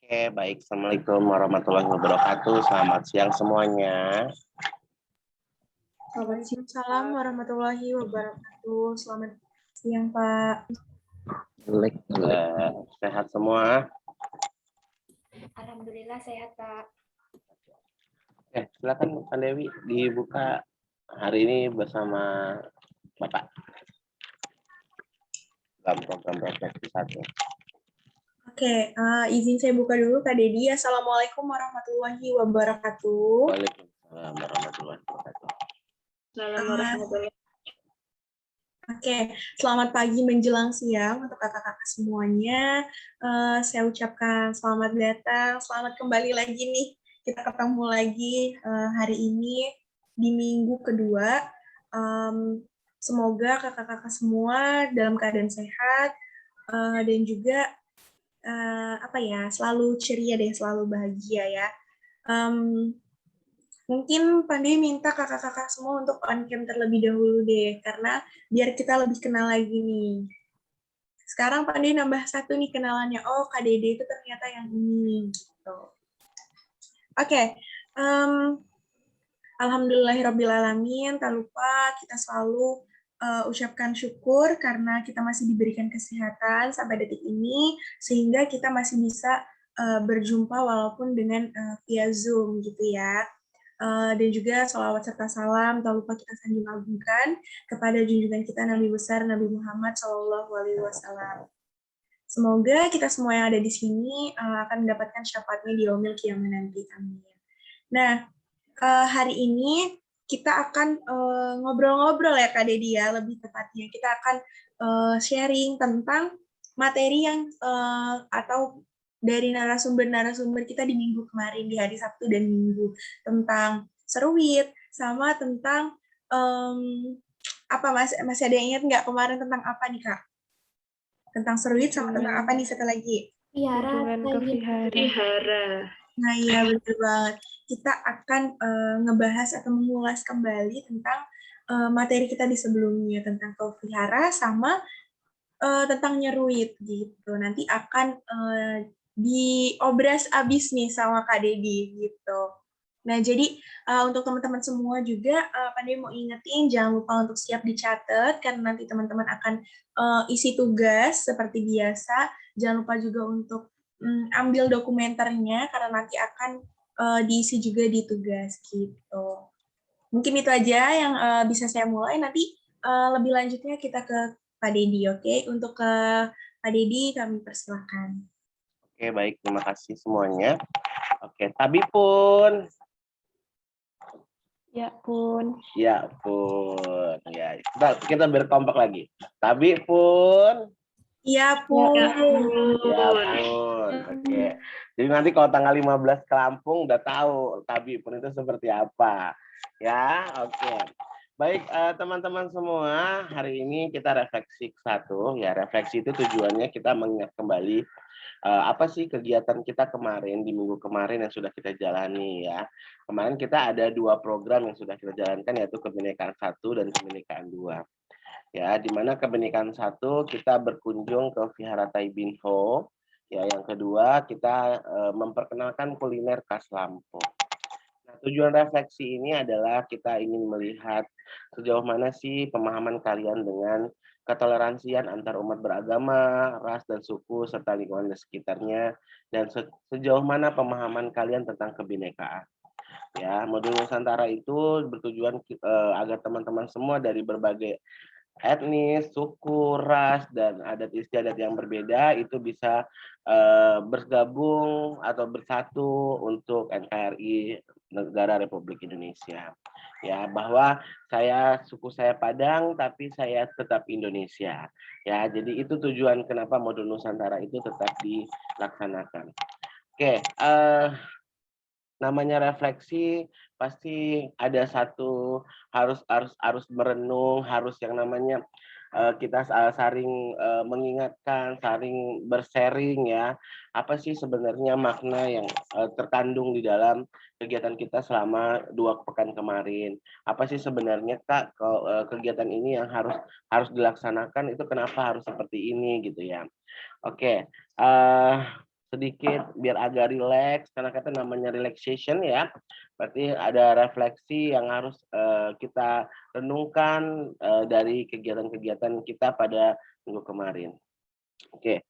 Oke, baik. Assalamualaikum warahmatullahi wabarakatuh. Selamat siang semuanya. Waalaikumsalam warahmatullahi wabarakatuh. Selamat siang, Pak. Sehat semua? Alhamdulillah sehat, Pak. Silakan Pak Dewi dibuka hari ini bersama Bapak dalam program refleksi 1. Oke, izin saya buka dulu, Kak Dedi. Assalamualaikum warahmatullahi wabarakatuh. Waalaikumsalam warahmatullahi wabarakatuh. Oke, selamat pagi menjelang siang untuk kakak-kakak semuanya. Saya ucapkan selamat datang, selamat kembali lagi nih. Kita ketemu lagi hari ini di minggu kedua. Semoga kakak-kakak semua dalam keadaan sehat dan juga selalu ceria deh, selalu bahagia ya. Mungkin Pandai minta kakak-kakak semua untuk on cam terlebih dahulu deh, karena biar kita lebih kenal lagi nih. Sekarang Pandai nambah satu nih kenalannya. Oh, Kak Dede itu ternyata yang ini. Gitu. Oke. Alhamdulillahirrabbilalamin. Tak lupa kita selalu ucapkan syukur karena kita masih diberikan kesehatan sampai detik ini, sehingga kita masih bisa berjumpa walaupun dengan via Zoom gitu ya. Dan juga sholawat serta salam tak lupa kita sanjung agungkan kepada junjungan kita Nabi besar Nabi Muhammad SAW. Semoga kita semua yang ada di sini akan mendapatkan syafaatnya di yaumil qiyamah nanti. Amin. Nah, hari ini kita akan ngobrol-ngobrol ya Kak Dedi ya, lebih tepatnya. Kita akan sharing tentang materi yang atau dari narasumber-narasumber kita di minggu kemarin, di hari Sabtu dan Minggu, tentang seruit, sama tentang masih ada yang ingat nggak kemarin tentang apa nih Kak? Tentang seruit sama tentang apa nih satu lagi? Vihara. Nah iya benar banget. Kita akan ngebahas atau mengulas kembali tentang materi kita di sebelumnya, tentang vihara sama tentang nyeruit gitu. Nanti akan diobras abis nih sama Kak Dedi gitu. Nah jadi untuk teman-teman semua juga Pandai mau ingetin jangan lupa untuk siap dicatat karena nanti teman-teman akan isi tugas seperti biasa. Jangan lupa juga untuk ambil dokumenternya karena nanti akan diisi juga di tugas gitu. Mungkin itu aja yang bisa saya mulai. Nanti lebih lanjutnya kita ke Pak Dedi, oke? Untuk ke Pak Dedi kami persilakan. Oke, baik. Terima kasih semuanya. Oke, Tabi pun. Ya pun. Ya pun. Ya, kita berkompak lagi. Tabi pun. Iya pun. Ya pun. Oke. Jadi nanti kalau tanggal 15 ke Lampung udah tahu Tabi pun itu seperti apa. Ya, oke. Baik, teman-teman semua, hari ini kita refleksi 1. Ya, refleksi itu tujuannya kita mengingat kembali apa sih kegiatan kita kemarin di minggu kemarin yang sudah kita jalani ya. Kemarin kita ada 2 program yang sudah kita jalankan yaitu Kebinekaan 1 dan Kebinekaan 2. Ya, di mana Kebinekaan 1 kita berkunjung ke Vihara Taibinho. Ya, yang kedua kita memperkenalkan kuliner khas Lampung. Nah, tujuan refleksi ini adalah kita ingin melihat sejauh mana sih pemahaman kalian dengan ketoleransian antar umat beragama, ras dan suku serta lingkungan di sekitarnya, dan sejauh mana pemahaman kalian tentang kebinekaan. Ya, modul Nusantara itu bertujuan agar teman-teman semua dari berbagai etnis, suku, ras, dan adat istiadat yang berbeda itu bisa bergabung atau bersatu untuk NKRI Negara Republik Indonesia. Ya, bahwa suku saya Padang tapi saya tetap Indonesia. Ya, jadi itu tujuan kenapa modul Nusantara itu tetap dilaksanakan. Oke, namanya refleksi pasti ada satu harus merenung, harus yang namanya kita saling mengingatkan, saling bersharing ya. Apa sih sebenarnya makna yang terkandung di dalam kegiatan kita selama 2 pekan kemarin? Apa sih sebenarnya Kak kegiatan ini yang harus dilaksanakan itu kenapa harus seperti ini gitu ya. Oke. sedikit biar agak rileks, karena kata namanya relaxation ya. Berarti ada refleksi yang harus kita renungkan dari kegiatan-kegiatan kita pada minggu kemarin. Oke.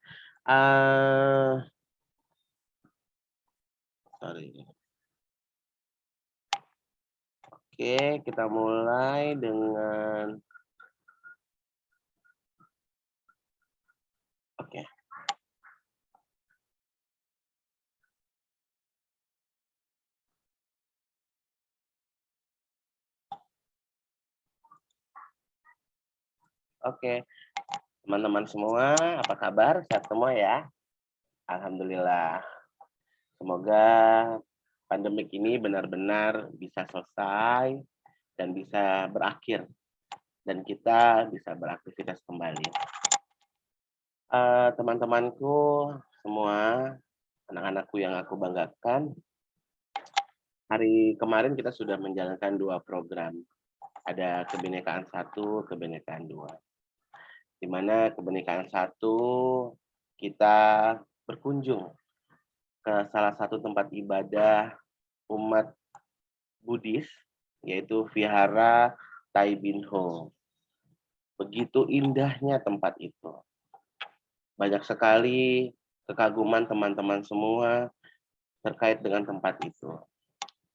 Sorry. Oke, kita mulai dengan oke. Oke, teman-teman semua, apa kabar? Sehat semua ya? Alhamdulillah. Semoga pandemik ini benar-benar bisa selesai dan bisa berakhir, dan kita bisa beraktivitas kembali. Teman-temanku semua, anak-anakku yang aku banggakan, hari kemarin kita sudah menjalankan 2 program. Ada kebinekaan 1, kebinekaan 2. Di mana kebinekaan 1 kita berkunjung ke salah satu tempat ibadah umat Buddhis, yaitu Vihara Tai Bin Ho. Begitu indahnya tempat itu. Banyak sekali kekaguman teman-teman semua terkait dengan tempat itu.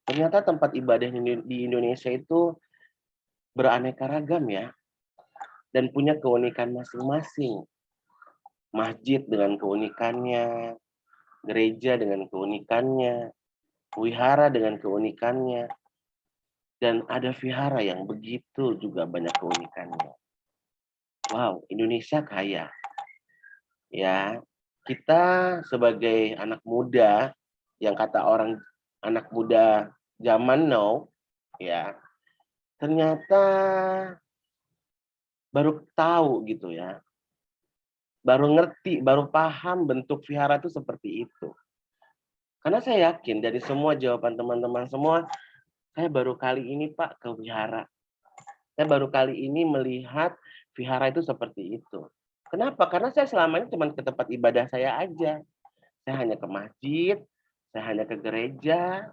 Ternyata tempat ibadah di Indonesia itu beraneka ragam ya, dan punya keunikan masing-masing. Masjid dengan keunikannya, gereja dengan keunikannya, wihara dengan keunikannya, dan ada vihara yang begitu juga banyak keunikannya. Wow, Indonesia kaya. Ya, kita sebagai anak muda, yang kata orang anak muda zaman now, ya, ternyata baru tahu gitu ya, baru ngerti, baru paham bentuk vihara itu seperti itu. Karena saya yakin dari semua jawaban teman-teman semua, saya baru kali ini Pak ke vihara. Saya baru kali ini melihat vihara itu seperti itu. Kenapa? Karena saya selama ini cuma ke tempat ibadah saya aja. Saya hanya ke masjid, saya hanya ke gereja.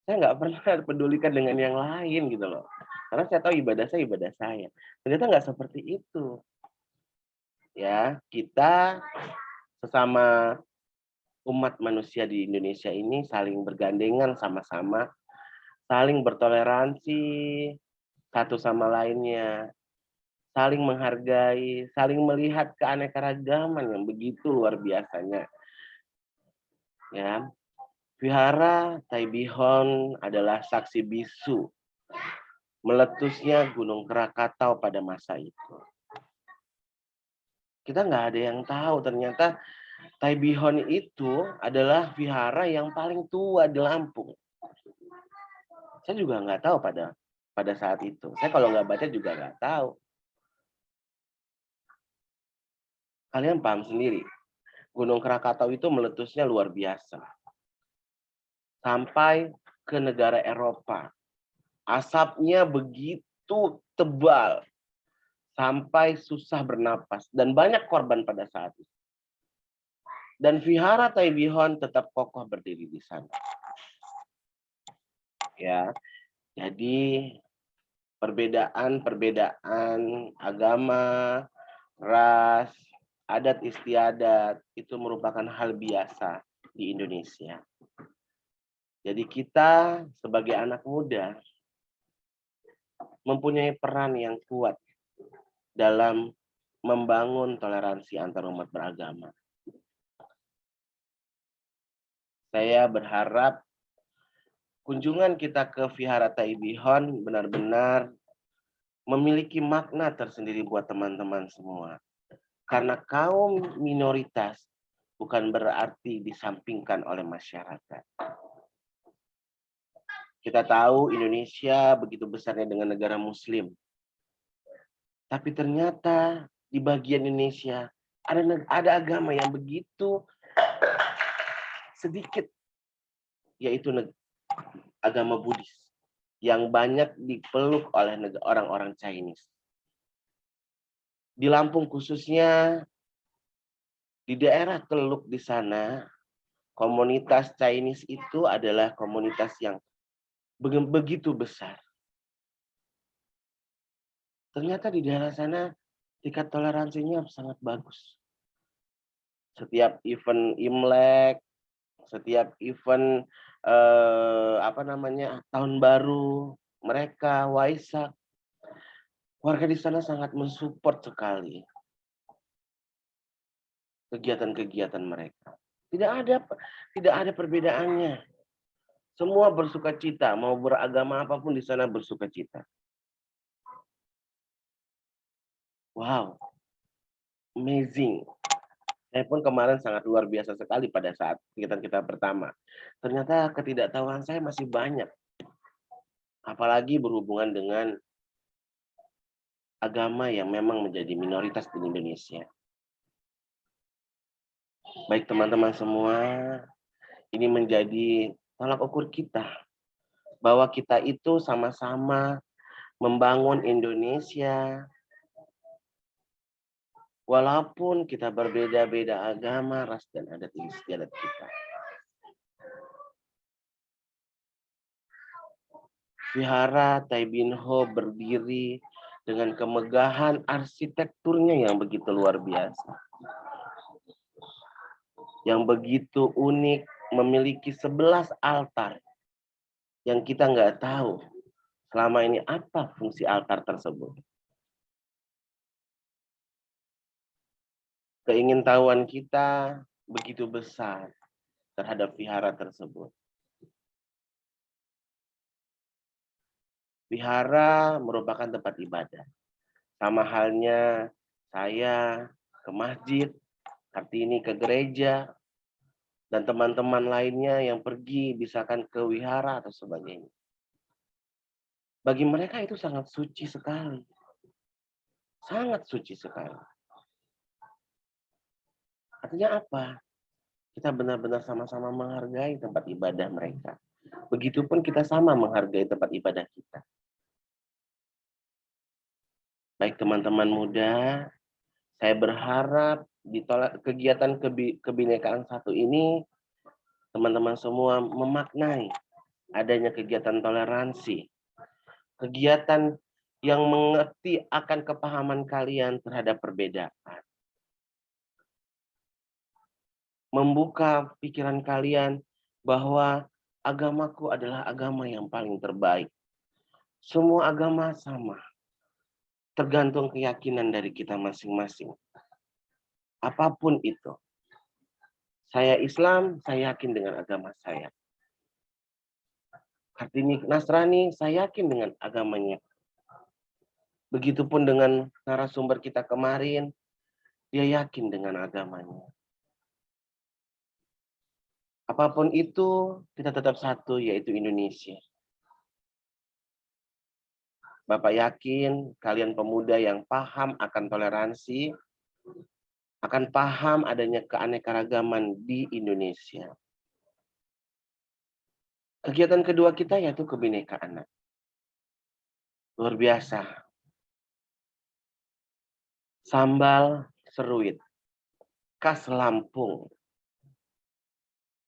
Saya nggak pernah pedulikan dengan yang lain gitu loh. Karena saya tahu ibadah saya ibadah saya. Ternyata nggak seperti itu. Ya, kita sesama umat manusia di Indonesia ini saling bergandengan sama-sama, saling bertoleransi satu sama lainnya, saling menghargai, saling melihat keanekaragaman yang begitu luar biasanya. Ya, Vihara Tai Bihon adalah saksi bisu meletusnya Gunung Krakatau pada masa itu. Kita nggak ada yang tahu ternyata Tai Bihon itu adalah vihara yang paling tua di Lampung. Saya juga nggak tahu pada saat itu. Saya kalau nggak baca juga nggak tahu. Kalian paham sendiri, Gunung Krakatau itu meletusnya luar biasa. Sampai ke negara Eropa. Asapnya begitu tebal. Sampai susah bernapas. Dan banyak korban pada saat itu. Dan Vihara Tai Bihon tetap kokoh berdiri di sana. Ya, jadi perbedaan agama, ras, adat istiadat itu merupakan hal biasa di Indonesia. Jadi kita sebagai anak muda mempunyai peran yang kuat dalam membangun toleransi antar umat beragama. Saya berharap kunjungan kita ke Vihara Tai Bihon benar-benar memiliki makna tersendiri buat teman-teman semua. Karena kaum minoritas bukan berarti disampingkan oleh masyarakat. Kita tahu Indonesia begitu besarnya dengan negara Muslim. Tapi ternyata di bagian Indonesia ada agama yang begitu sedikit, yaitu agama Buddhis yang banyak dipeluk oleh orang-orang Chinese. Di Lampung khususnya, di daerah Teluk di sana, Komunitas Chinese itu adalah komunitas yang begitu besar. Ternyata di daerah sana tingkat toleransinya sangat bagus. Setiap event Imlek, setiap event tahun baru mereka, Waisak, warga di sana sangat mensupport sekali kegiatan-kegiatan mereka. Tidak ada perbedaannya. Semua bersukacita, mau beragama apapun di sana bersukacita. Wow, amazing. Saya pun kemarin sangat luar biasa sekali pada saat kegiatan kita pertama. Ternyata ketidaktahuan saya masih banyak. Apalagi berhubungan dengan agama yang memang menjadi minoritas di Indonesia. Baik teman-teman semua, ini menjadi tolak ukur kita. Bahwa kita itu sama-sama membangun Indonesia. Walaupun kita berbeda-beda agama, ras, dan adat istiadat kita. Vihara Tai Bin Ho berdiri dengan kemegahan arsitekturnya yang begitu luar biasa. Yang begitu unik, memiliki 11 altar. Yang kita nggak tahu selama ini apa fungsi altar tersebut. Keingintahuan kita begitu besar terhadap vihara tersebut. Vihara merupakan tempat ibadah. Sama halnya saya ke masjid, Kartini ke gereja, dan teman-teman lainnya yang pergi misalkan ke wihara atau sebagainya. Bagi mereka itu sangat suci sekali. Sangat suci sekali. Artinya apa? Kita benar-benar sama-sama menghargai tempat ibadah mereka. Begitupun kita sama menghargai tempat ibadah kita. Baik teman-teman muda, saya berharap di kegiatan kebinekaan satu ini, teman-teman semua memaknai adanya kegiatan toleransi. Kegiatan yang mengerti akan kepahaman kalian terhadap perbedaan. Membuka pikiran kalian bahwa agamaku adalah agama yang paling terbaik. Semua agama sama. Tergantung keyakinan dari kita masing-masing. Apapun itu. Saya Islam, saya yakin dengan agama saya. Kartini Nasrani, saya yakin dengan agamanya. Begitupun dengan narasumber kita kemarin, dia yakin dengan agamanya. Apapun itu, kita tetap satu, yaitu Indonesia. Bapak yakin kalian pemuda yang paham akan toleransi, akan paham adanya keanekaragaman di Indonesia. Kegiatan kedua kita yaitu kebinekaan. Luar biasa. Sambal seruit, khas Lampung.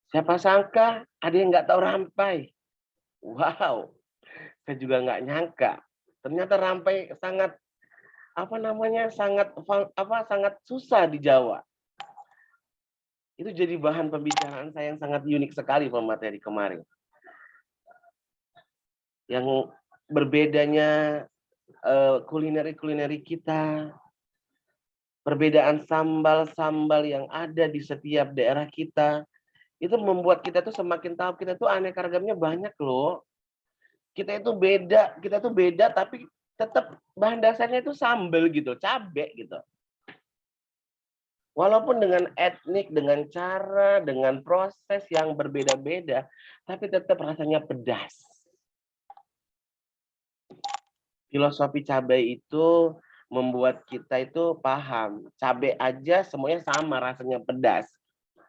Siapa sangka ada yang nggak tahu rampai. Wow, saya juga nggak nyangka. Ternyata rampai sangat sangat susah di Jawa. Itu jadi bahan pembicaraan saya yang sangat unik sekali pemateri kemarin. Yang berbedanya kulineri kita, perbedaan sambal-sambal yang ada di setiap daerah kita, itu membuat kita tuh semakin tahu kita tuh aneka-ragamnya banyak loh. Kita itu beda tapi tetap bahan dasarnya itu sambal gitu, cabe gitu. Walaupun dengan etnik, dengan cara, dengan proses yang berbeda-beda, tapi tetap rasanya pedas. Filosofi cabai itu membuat kita itu paham, cabai aja semuanya sama rasanya pedas.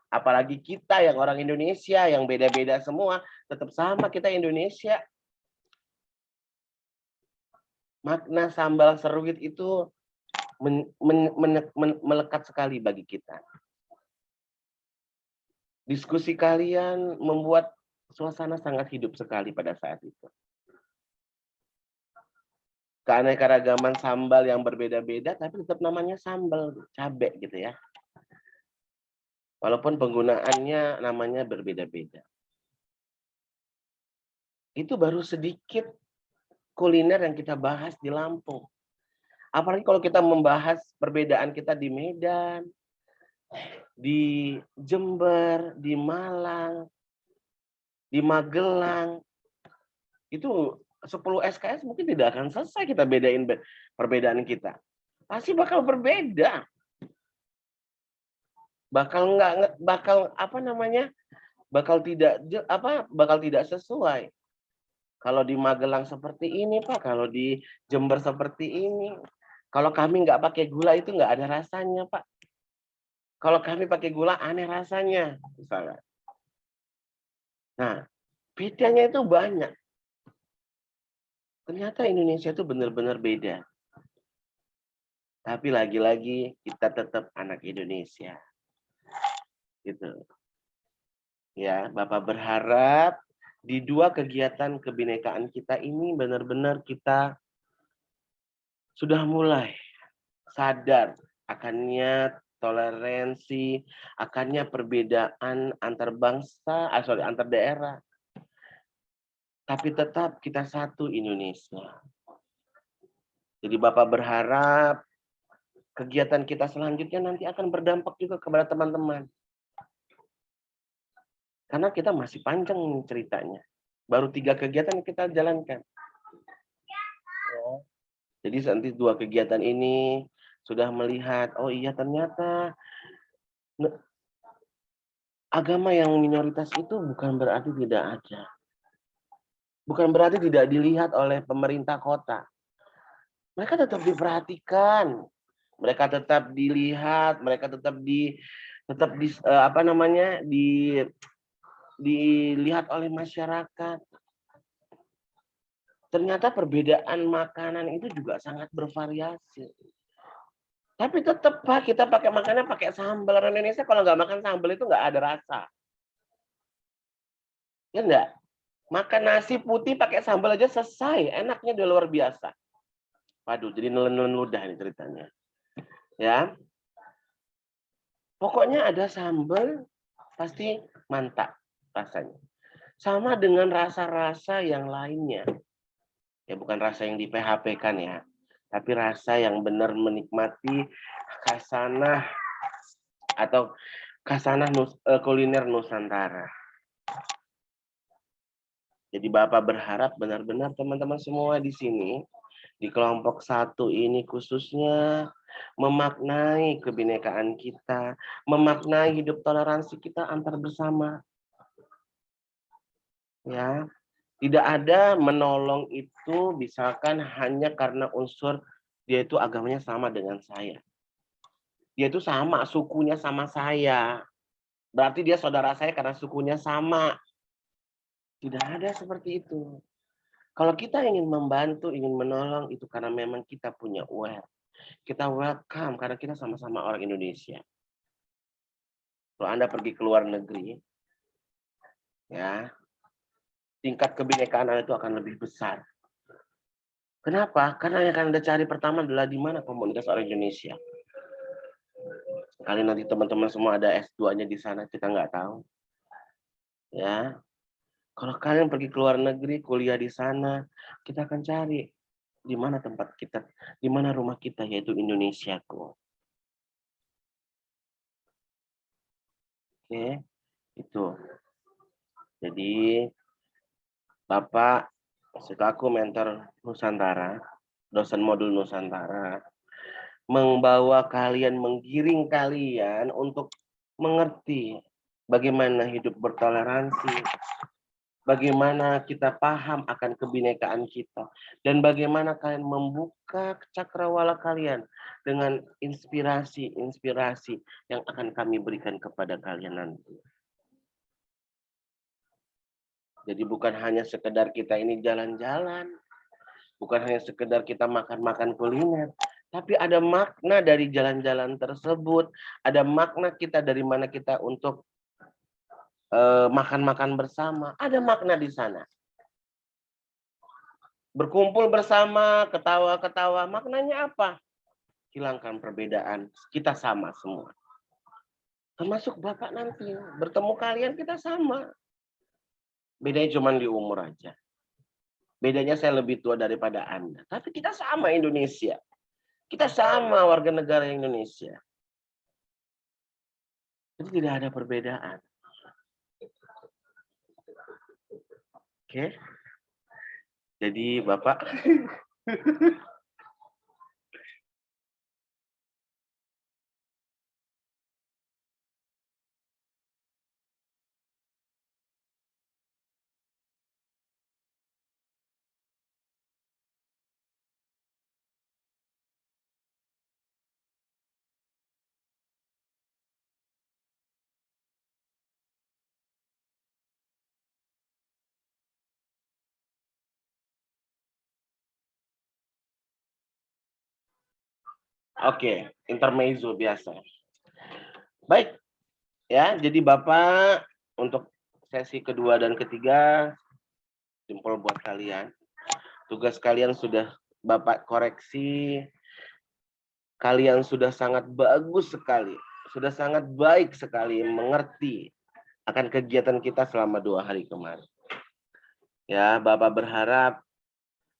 Apalagi kita yang orang Indonesia yang beda-beda semua, tetap sama kita Indonesia. Makna sambal seruit itu melekat sekali bagi kita. Diskusi kalian membuat suasana sangat hidup sekali pada saat itu. Keanekaragaman sambal yang berbeda-beda, tapi tetap namanya sambal, cabai gitu ya. Walaupun penggunaannya namanya berbeda-beda. Itu baru sedikit kuliner yang kita bahas di Lampung. Apalagi kalau kita membahas perbedaan kita di Medan, di Jember, di Malang, di Magelang. Itu 10 SKS mungkin tidak akan selesai kita bedain perbedaan kita. Pasti bakal berbeda. Bakal tidak sesuai. Kalau di Magelang seperti ini, Pak, kalau di Jember seperti ini. Kalau kami nggak pakai gula itu nggak ada rasanya, Pak. Kalau kami pakai gula aneh rasanya, misalnya. Nah, bedanya itu banyak. Ternyata Indonesia itu benar-benar beda. Tapi lagi-lagi kita tetap anak Indonesia. Gitu. Ya, Bapak berharap di 2 kegiatan kebinekaan kita ini benar-benar kita sudah mulai sadar akannya toleransi, akannya perbedaan antar bangsa, antar daerah. Tapi tetap kita satu Indonesia. Jadi Bapak berharap kegiatan kita selanjutnya nanti akan berdampak juga kepada teman-teman. Karena kita masih panjang ceritanya. Baru 3 kegiatan kita jalankan. Jadi nanti 2 kegiatan ini sudah melihat, oh iya ternyata agama yang minoritas itu bukan berarti tidak ada. Bukan berarti tidak dilihat oleh pemerintah kota. Mereka tetap diperhatikan. Mereka tetap dilihat, mereka tetap dilihat oleh masyarakat. Ternyata perbedaan makanan itu juga sangat bervariasi. Tapi tetap Pak, kita pakai makannya pakai sambal. Orang Indonesia kalau nggak makan sambal itu nggak ada rasa. Ya enggak? Makan nasi putih pakai sambal aja selesai. Enaknya udah luar biasa. Waduh, jadi nelen-nelen ludah ini ceritanya. Ya. Pokoknya ada sambal pasti mantap rasanya. Sama dengan rasa-rasa yang lainnya. Ya bukan rasa yang di PHP kan ya. Tapi rasa yang benar menikmati khasanah atau khasanah kuliner Nusantara. Jadi Bapak berharap benar-benar teman-teman semua di sini, di kelompok 1 ini khususnya memaknai kebinekaan kita, memaknai hidup toleransi kita antar bersama. Ya, tidak ada menolong itu misalkan hanya karena unsur dia itu agamanya sama dengan saya. Dia itu sama, sukunya sama saya. Berarti dia saudara saya karena sukunya sama. Tidak ada seperti itu. Kalau kita ingin membantu, ingin menolong, itu karena memang kita punya aware. Kita welcome karena kita sama-sama orang Indonesia. Kalau Anda pergi ke luar negeri, ya, tingkat kebinekaan Anda itu akan lebih besar. Kenapa? Karena yang akan Anda cari pertama adalah di mana komunitas orang Indonesia. Kali nanti teman-teman semua ada S2-nya di sana, kita nggak tahu. Ya, kalau kalian pergi ke luar negeri, kuliah di sana, kita akan cari di mana tempat kita, di mana rumah kita, yaitu Indonesiaku. Oke, itu. Jadi, Bapak selaku mentor Nusantara, dosen modul Nusantara, membawa kalian, menggiring kalian untuk mengerti bagaimana hidup bertoleransi, bagaimana kita paham akan kebinekaan kita, dan bagaimana kalian membuka cakrawala kalian dengan inspirasi-inspirasi yang akan kami berikan kepada kalian nanti. Jadi bukan hanya sekedar kita ini jalan-jalan, bukan hanya sekedar kita makan-makan kuliner, tapi ada makna dari jalan-jalan tersebut, ada makna kita dari mana kita untuk makan-makan bersama, ada makna di sana. Berkumpul bersama, ketawa-ketawa, maknanya apa? Hilangkan perbedaan, kita sama semua. Termasuk Bapak nanti, bertemu kalian kita sama. Bedanya cuma di umur aja. Bedanya saya lebih tua daripada Anda. Tapi kita sama Indonesia. Kita sama warga negara Indonesia. Jadi tidak ada perbedaan. Oke. Jadi Bapak oke, intermezzo biasa. Baik, ya. Jadi Bapak untuk sesi kedua dan ketiga, jempol buat kalian. Tugas kalian sudah Bapak koreksi. Kalian sudah sangat bagus sekali, sudah sangat baik sekali mengerti akan kegiatan kita selama 2 hari kemarin. Ya, Bapak berharap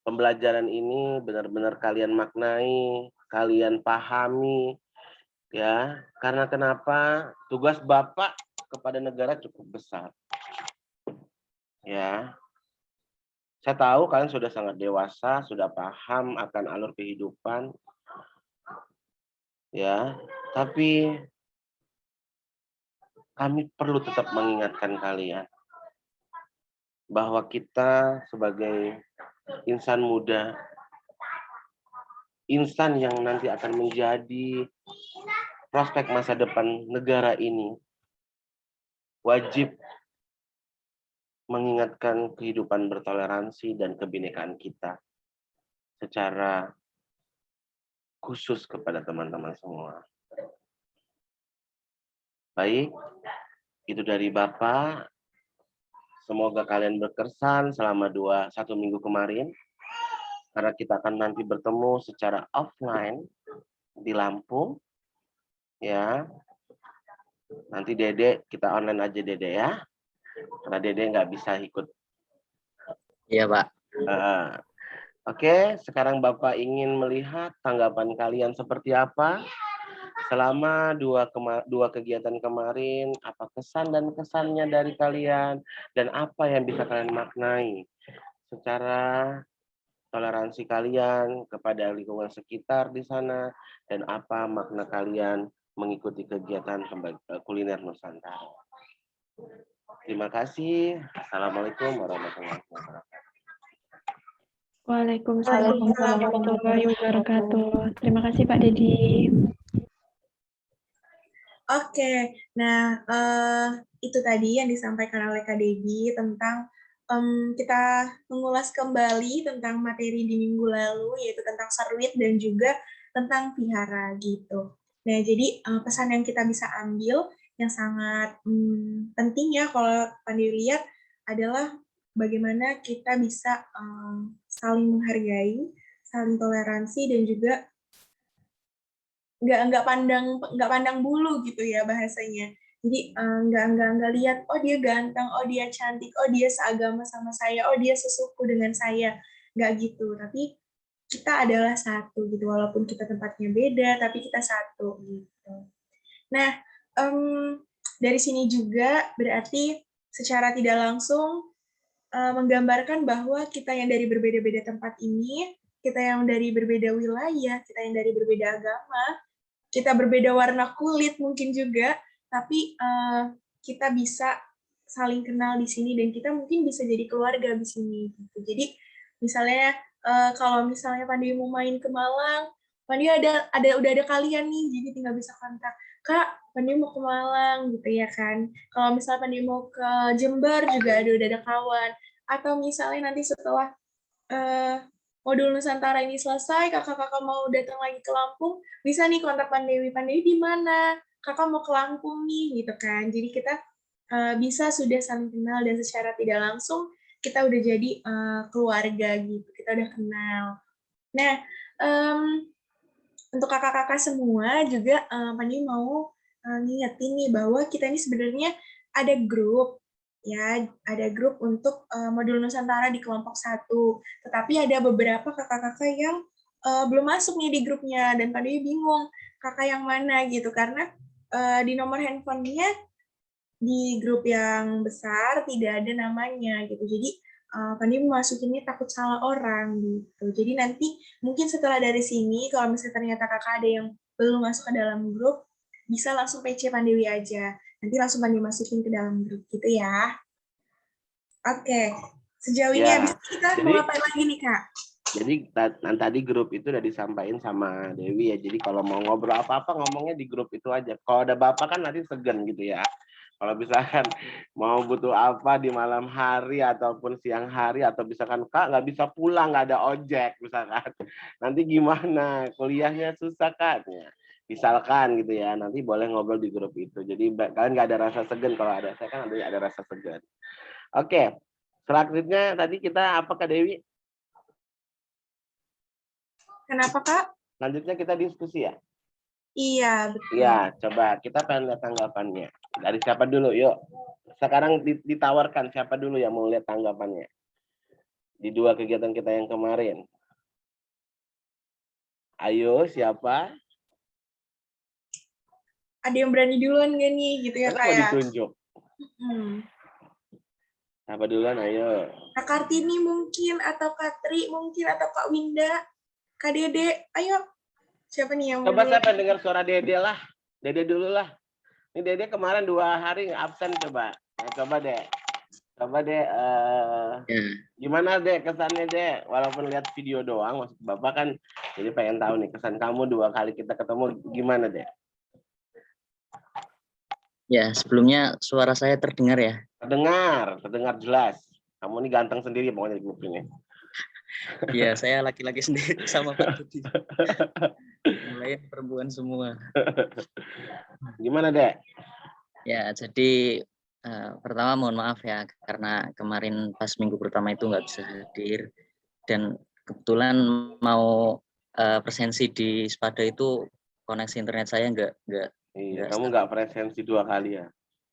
pembelajaran ini benar-benar kalian maknai, kalian pahami, ya. Karena kenapa? Tugas Bapak kepada negara cukup besar. Ya. Saya tahu kalian sudah sangat dewasa, sudah paham akan alur kehidupan. Ya, tapi kami perlu tetap mengingatkan kalian bahwa kita sebagai insan muda, insan yang nanti akan menjadi prospek masa depan negara ini, wajib mengingatkan kehidupan bertoleransi dan kebinekaan kita secara khusus kepada teman-teman semua. Baik, itu dari Bapak. Semoga kalian berkesan selama 1 minggu kemarin. Karena kita akan nanti bertemu secara offline di Lampung. Ya. Nanti Dede, kita online aja Dede ya. Karena Dede nggak bisa ikut. Iya, Pak. Oke, sekarang Bapak ingin melihat tanggapan kalian seperti apa selama dua kegiatan kemarin, apa kesan dan kesannya dari kalian, dan apa yang bisa kalian maknai secara toleransi kalian kepada lingkungan sekitar di sana, dan apa makna kalian mengikuti kegiatan kuliner Nusantara. Terima kasih. Assalamualaikum warahmatullahi wabarakatuh. Waalaikumsalam warahmatullahi wabarakatuh. Terima kasih Pak Dedi. Oke, nah itu tadi yang disampaikan oleh Kak Dedi tentang kita mengulas kembali tentang materi di minggu lalu, yaitu tentang Sarwit dan juga tentang vihara gitu. Nah, jadi pesan yang kita bisa ambil yang sangat penting ya kalau Pandai lihat adalah bagaimana kita bisa saling menghargai, saling toleransi, dan juga nggak pandang bulu gitu ya bahasanya. Jadi nggak lihat oh dia ganteng, oh dia cantik, oh dia seagama sama saya, oh dia sesuku dengan saya, nggak gitu. Tapi kita adalah satu gitu, walaupun kita tempatnya beda, tapi kita satu gitu. Nah, dari sini juga berarti secara tidak langsung menggambarkan bahwa kita yang dari berbeda-beda tempat ini, kita yang dari berbeda wilayah, kita yang dari berbeda agama, kita berbeda warna kulit mungkin juga, tapi kita bisa saling kenal di sini dan kita mungkin bisa jadi keluarga di sini. Gitu. Jadi misalnya kalau misalnya Pandi mau main ke Malang, Pandi udah ada kalian nih, jadi tinggal bisa kontak. Kak, Pandi mau ke Malang gitu ya kan. Kalau misalnya Pandi mau ke Jember juga udah ada kawan. Atau misalnya nanti setelah modul Nusantara ini selesai, kakak-kakak mau datang lagi ke Lampung, bisa nih kontak Pandewi. Pandewi di mana? Kakak mau ke Lampung nih, gitu kan. Jadi kita bisa sudah saling kenal dan secara tidak langsung kita udah jadi keluarga gitu, kita udah kenal. Nah, untuk kakak-kakak semua juga Pani mau ngingetin nih bahwa kita ini sebenarnya ada grup, ya, ada grup untuk modul Nusantara di kelompok 1. Tetapi ada beberapa kakak-kakak yang belum masuk nih di grupnya, dan Pani bingung kakak yang mana gitu, karena di nomor handphonenya di grup yang besar tidak ada namanya gitu. Jadi Fandi masukinnya takut salah orang gitu. Jadi nanti mungkin setelah dari sini kalau misalnya ternyata kakak ada yang belum masuk ke dalam grup, bisa langsung PC Pandewi aja. Nanti langsung Pandi masukin ke dalam grup gitu ya. Oke. Sejauh ini habis kita mau ngapain lagi nih, Kak? Jadi tadi grup itu udah disampaikan sama Dewi ya. Jadi kalau mau ngobrol apa-apa ngomongnya di grup itu aja. Kalau ada Bapak kan nanti segan gitu ya. Kalau misalkan mau butuh apa di malam hari ataupun siang hari, atau misalkan Kak nggak bisa pulang, nggak ada ojek misalkan, nanti gimana, kuliahnya susah kan ya, misalkan gitu ya, nanti boleh ngobrol di grup itu. Jadi kalian nggak ada rasa segan. Kalau ada saya kan ada rasa segan. Oke, selanjutnya tadi kita apa, Kak Dewi? Kenapa, Kak? Selanjutnya kita diskusi ya. Iya, betul. Iya, coba kita pengen lihat tanggapannya. Dari siapa dulu? Yuk. Sekarang ditawarkan siapa dulu yang mau lihat tanggapannya di 2 kegiatan kita yang kemarin. Ayo, siapa? Ada yang berani duluan nggak nih, gitu ya, Kenapa kayak? ditunjuk? Siapa duluan? Ayo. Kak Kartini mungkin, atau Kak Tri mungkin, atau Kak Winda, Kak Dede, ayo. Siapa nih yang Coba saya pengen dengar suara Dede lah. Dede dulu lah. Ini Dede kemarin 2 hari absen coba. Nah, coba deh. Coba deh. Gimana deh kesannya deh? Walaupun lihat video doang, maksud Bapak kan. Jadi pengen tahu nih kesan kamu 2 kali kita ketemu gimana deh? Ya, sebelumnya suara saya terdengar ya? Terdengar jelas. Kamu ini ganteng sendiri pokoknya di grup ini. Iya, saya laki-laki sendiri sama Pak Dudi. Mulai perempuan semua. Gimana, Dek? Ya, jadi pertama mohon maaf ya, karena kemarin pas minggu pertama itu nggak bisa hadir. Dan kebetulan mau presensi di Spada itu koneksi internet saya nggak. Iya, kamu nggak presensi 2 kali ya?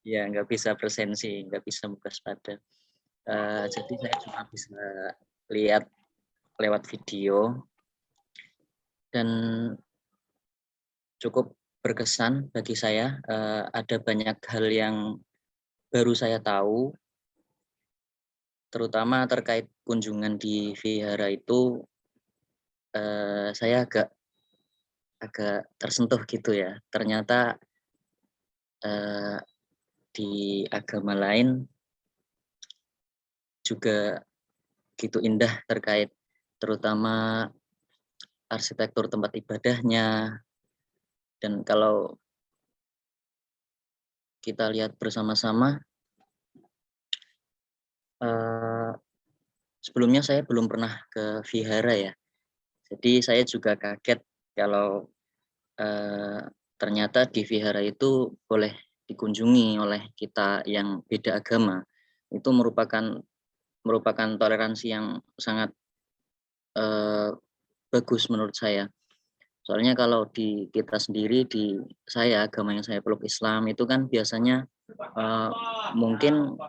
Ya, nggak bisa presensi, nggak bisa buka Spada. Jadi saya cuma bisa lihat lewat video, dan cukup berkesan bagi saya. Ada banyak hal yang baru saya tahu, terutama terkait kunjungan di vihara itu. Saya agak tersentuh gitu ya. Ternyata di agama lain juga gitu indah, terkait terutama arsitektur tempat ibadahnya. Dan kalau kita lihat bersama-sama, sebelumnya saya belum pernah ke vihara ya. Jadi saya juga kaget kalau ternyata di vihara itu boleh dikunjungi oleh kita yang beda agama. Itu merupakan toleransi yang sangat bagus menurut saya. Soalnya kalau di kita sendiri, di saya, agama yang saya peluk Islam, itu kan biasanya mungkin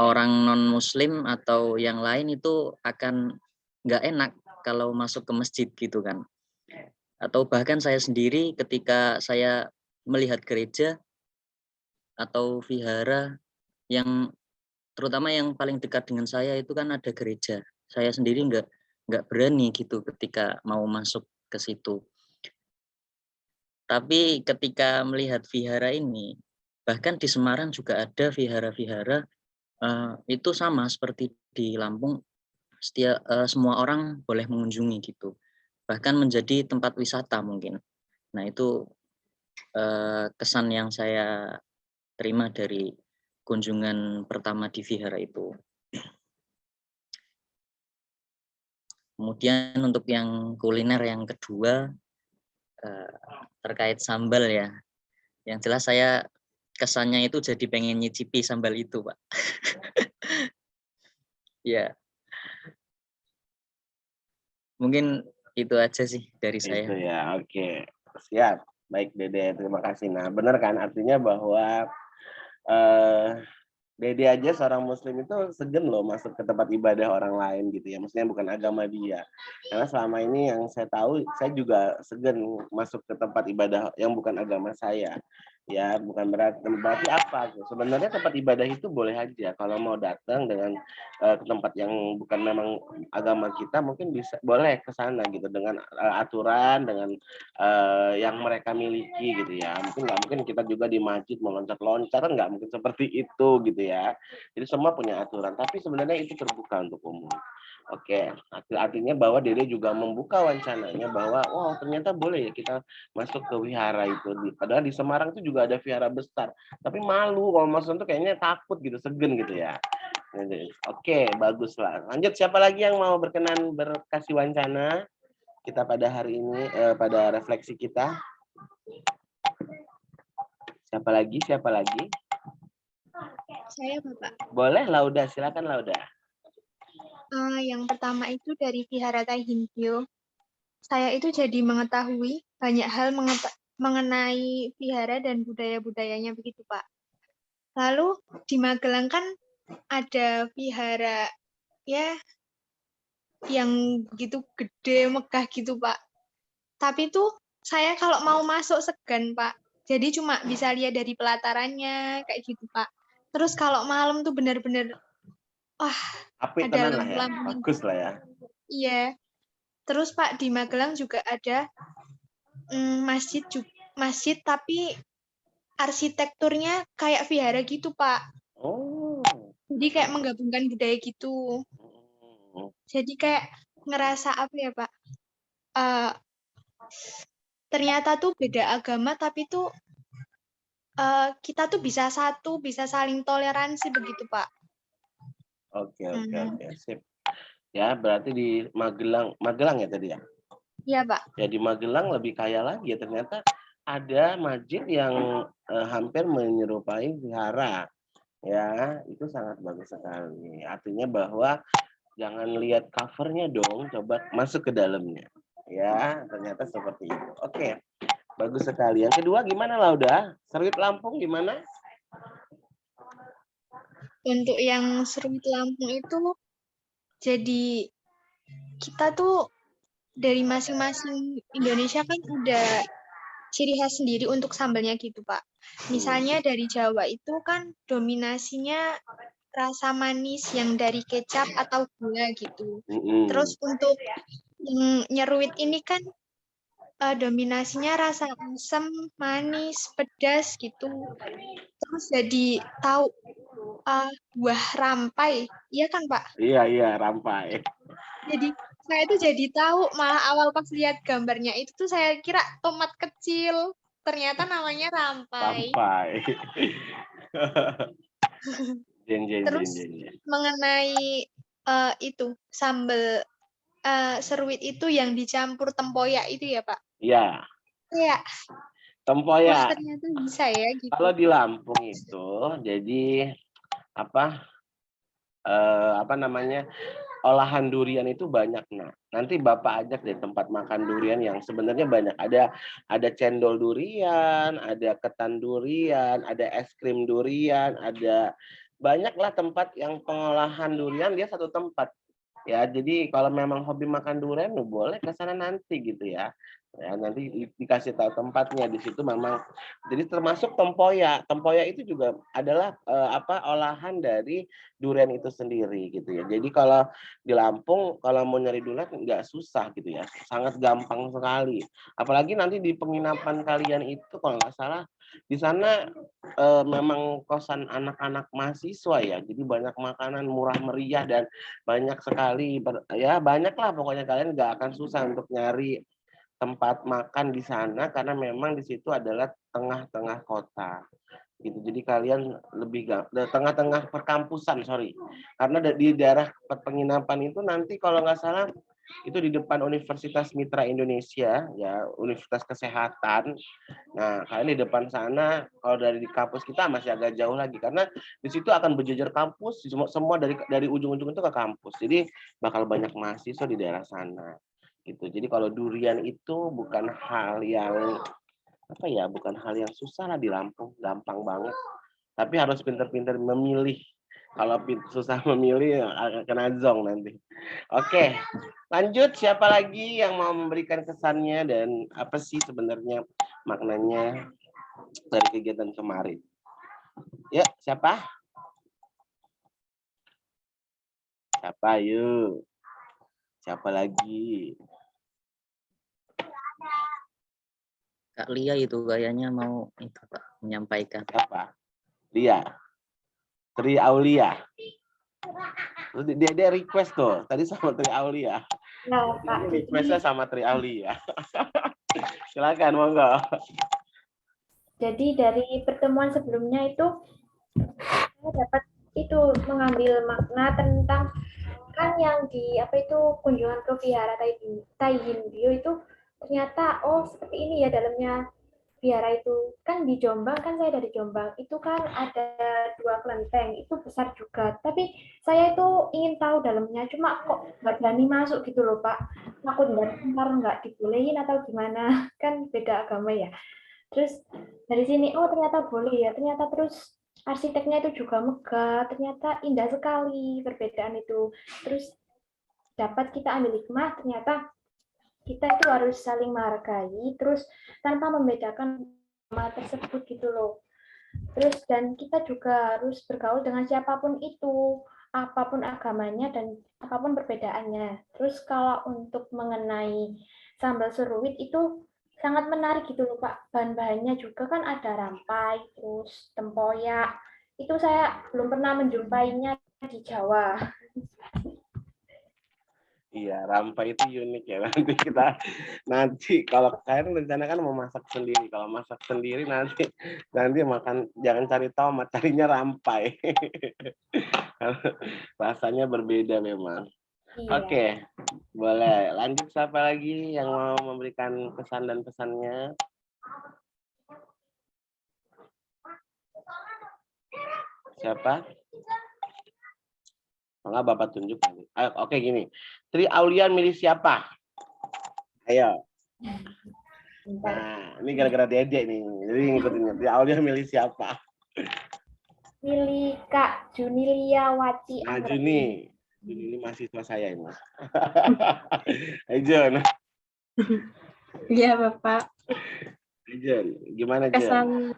orang non-muslim atau yang lain itu akan nggak enak kalau masuk ke masjid gitu kan. Atau bahkan saya sendiri ketika saya melihat gereja atau vihara, yang terutama yang paling dekat dengan saya itu kan ada gereja. Saya sendiri nggak berani gitu ketika mau masuk ke situ. Tapi ketika melihat vihara ini, bahkan di Semarang juga ada vihara-vihara, itu sama seperti di Lampung, semua orang boleh mengunjungi gitu. Bahkan menjadi tempat wisata mungkin. Nah itu kesan yang saya terima dari kunjungan pertama di vihara itu. Kemudian untuk yang kuliner yang kedua, terkait sambal ya. Yang jelas saya kesannya itu jadi pengen nyicipi sambal itu, Pak. Ya, mungkin itu aja sih dari saya. Itu ya, oke. Siap. Baik, Dede, terima kasih. Nah, benar kan? Artinya bahwa Dede aja seorang muslim itu segan loh masuk ke tempat ibadah orang lain gitu ya. Maksudnya bukan agama dia. Karena selama ini yang saya tahu, saya juga segan masuk ke tempat ibadah yang bukan agama saya. Ya, bukan berarti apa. Sebenarnya tempat ibadah itu boleh aja. Kalau mau datang dengan ke tempat yang bukan memang agama kita, mungkin bisa boleh ke sana gitu dengan aturan, dengan yang mereka miliki gitu ya. Mungkin kita juga di masjid mau loncat-loncat, nggak mungkin seperti itu gitu ya. Jadi semua punya aturan, tapi sebenarnya itu terbuka untuk umum. Oke, artinya bahwa Dede juga membuka wacananya bahwa ternyata boleh ya kita masuk ke wihara itu. Padahal di Semarang itu juga ada vihara besar, tapi malu kalau masuk itu kayaknya takut gitu, segen gitu ya. Oke, bagus lah. Lanjut, siapa lagi yang mau berkenan berkasih wancana kita pada hari ini, pada refleksi kita? Siapa lagi? Saya, Bapak. Boleh, Lauda. Silakan, Lauda. Yang pertama itu dari Vihara Taihindyo. Saya itu jadi mengetahui banyak hal mengenai vihara dan budaya-budayanya begitu, Pak. Lalu di Magelang kan ada vihara ya yang begitu gede, megah gitu, Pak. Tapi tuh saya kalau mau masuk segan, Pak. Jadi cuma bisa lihat dari pelatarannya kayak gitu, Pak. Terus kalau malam tuh benar-benar Apik ada tenan lah ya. lampu-lampu. Bagus lah ya. Iya. Terus Pak di Magelang juga ada masjid tapi arsitekturnya kayak vihara gitu, Pak. Oh. Jadi kayak menggabungkan budaya gitu. Jadi kayak ngerasa apa ya, Pak? Ternyata tuh beda agama tapi tuh kita tuh bisa satu, bisa saling toleransi begitu, Pak. Oke. Sip. Ya, berarti di Magelang ya tadi ya? Iya, Pak. Ya, di Magelang lebih kaya lagi ya, ternyata ada masjid yang hampir menyerupai vihara. Ya, itu sangat bagus sekali. Artinya bahwa jangan lihat covernya dong, coba masuk ke dalamnya. Ya, ternyata seperti itu. Oke, bagus sekali. Yang kedua gimana, Lauda? Seruit Lampung gimana? Untuk yang Seruit Lampung itu jadi kita tuh dari masing-masing Indonesia kan ada ciri khas sendiri untuk sambalnya gitu, Pak. Misalnya dari Jawa itu kan dominasinya rasa manis yang dari kecap atau gula gitu. Terus untuk nyeruit ini kan dominasinya rasa asam, manis, pedas gitu. Terus jadi tahu buah rampai, iya kan Pak? Iya, rampai. Jadi saya tuh jadi tahu, malah awal pas lihat gambarnya itu tuh saya kira tomat kecil, ternyata namanya rampai. Terus mengenai itu sambal seruit itu yang dicampur tempoyak itu ya Pak? Iya. Iya. Tempoyak. Wah, ternyata bisa ya gitu. Kalau di Lampung itu jadi apa namanya, olahan durian itu banyak. Nah, nanti Bapak ajak deh tempat makan durian yang sebenarnya banyak. Ada cendol durian, ada ketan durian, ada es krim durian, ada banyaklah tempat yang pengolahan durian dia satu tempat. Ya, jadi kalau memang hobi makan durian, boleh ke sana nanti gitu ya. Ya, nanti dikasih tahu tempatnya di situ memang. Jadi termasuk tempoyak. Tempoyak itu juga adalah olahan dari durian itu sendiri gitu ya. Jadi kalau di Lampung kalau mau nyari durian nggak susah gitu ya. Sangat gampang sekali. Apalagi nanti di penginapan kalian itu kalau nggak salah di sana memang kosan anak-anak mahasiswa ya. Jadi banyak makanan murah meriah dan banyak sekali ya, banyaklah pokoknya kalian nggak akan susah untuk nyari tempat makan di sana karena memang di situ adalah tengah-tengah kota gitu. Jadi kalian tengah-tengah perkampusan, karena di daerah penginapan itu nanti kalau nggak salah itu di depan Universitas Mitra Indonesia, ya, Universitas Kesehatan. Nah, kalian di depan sana, kalau dari di kampus kita masih agak jauh lagi, karena di situ akan berjejer kampus, semua dari ujung-ujung itu ke kampus. Jadi bakal banyak mahasiswa di daerah sana. Gitu. Jadi kalau durian itu bukan hal yang bukan hal yang susah lah di Lampung, gampang banget. Tapi harus pintar-pintar memilih. Kalau susah memilih akan kena zong nanti. Oke, lanjut. Siapa lagi yang mau memberikan kesannya dan apa sih sebenarnya maknanya dari kegiatan kemarin? Ya, siapa? Siapa yuk? Siapa lagi? Kak Lia itu kayaknya mau itu Pak menyampaikan. Siapa? Lia. Tri Aulia. Dia request tuh tadi sama Tri Aulia. Nah, Pak, Requestnya sama Tri Aulia. Silakan, monggo. jadi dari pertemuan sebelumnya itu saya dapat itu mengambil makna tentang kan yang di kunjungan ke Vihara Taihinbyo itu ternyata seperti ini ya dalamnya Vihara itu. Kan di Jombang, kan saya dari Jombang, itu kan ada 2 kelenteng, itu besar juga. Tapi saya itu ingin tahu dalamnya, cuma kok nggak berani masuk gitu loh Pak. Takut nggak dibolehin atau gimana, kan beda agama ya. Terus dari sini, ternyata boleh ya, ternyata terus arsiteknya itu juga megah, ternyata indah sekali perbedaan itu. Terus dapat kita ambil hikmah, ternyata kita itu harus saling menghargai, terus tanpa membedakan nama tersebut gitu loh. Terus dan kita juga harus bergaul dengan siapapun itu, apapun agamanya dan apapun perbedaannya. Terus kalau untuk mengenai sambal seruit itu sangat menarik gitu loh Pak. Bahan-bahannya juga kan ada rampai, terus tempoyak. Itu saya belum pernah menjumpainya di Jawa. Iya, rampai itu unik ya. Nanti kalau kalian rencana kan mau masak sendiri. Kalau masak sendiri nanti makan jangan cari tomat, carinya rampai. Rasanya berbeda memang. Iya. Oke, boleh. Lanjut siapa lagi yang mau memberikan pesan dan pesannya? Siapa? Enggak, Bapak tunjuk. Ayo, oke gini. Tri Aulia milih siapa? Ayo. Nah, ini gara-gara Dede nih. Jadi ngikutin. Tri Aulia milih siapa? Milih Kak Junilia Wati. Nah, Juni ini mahasiswa saya ini. Hai Jun. Iya, Bapak. Jun, gimana Jun?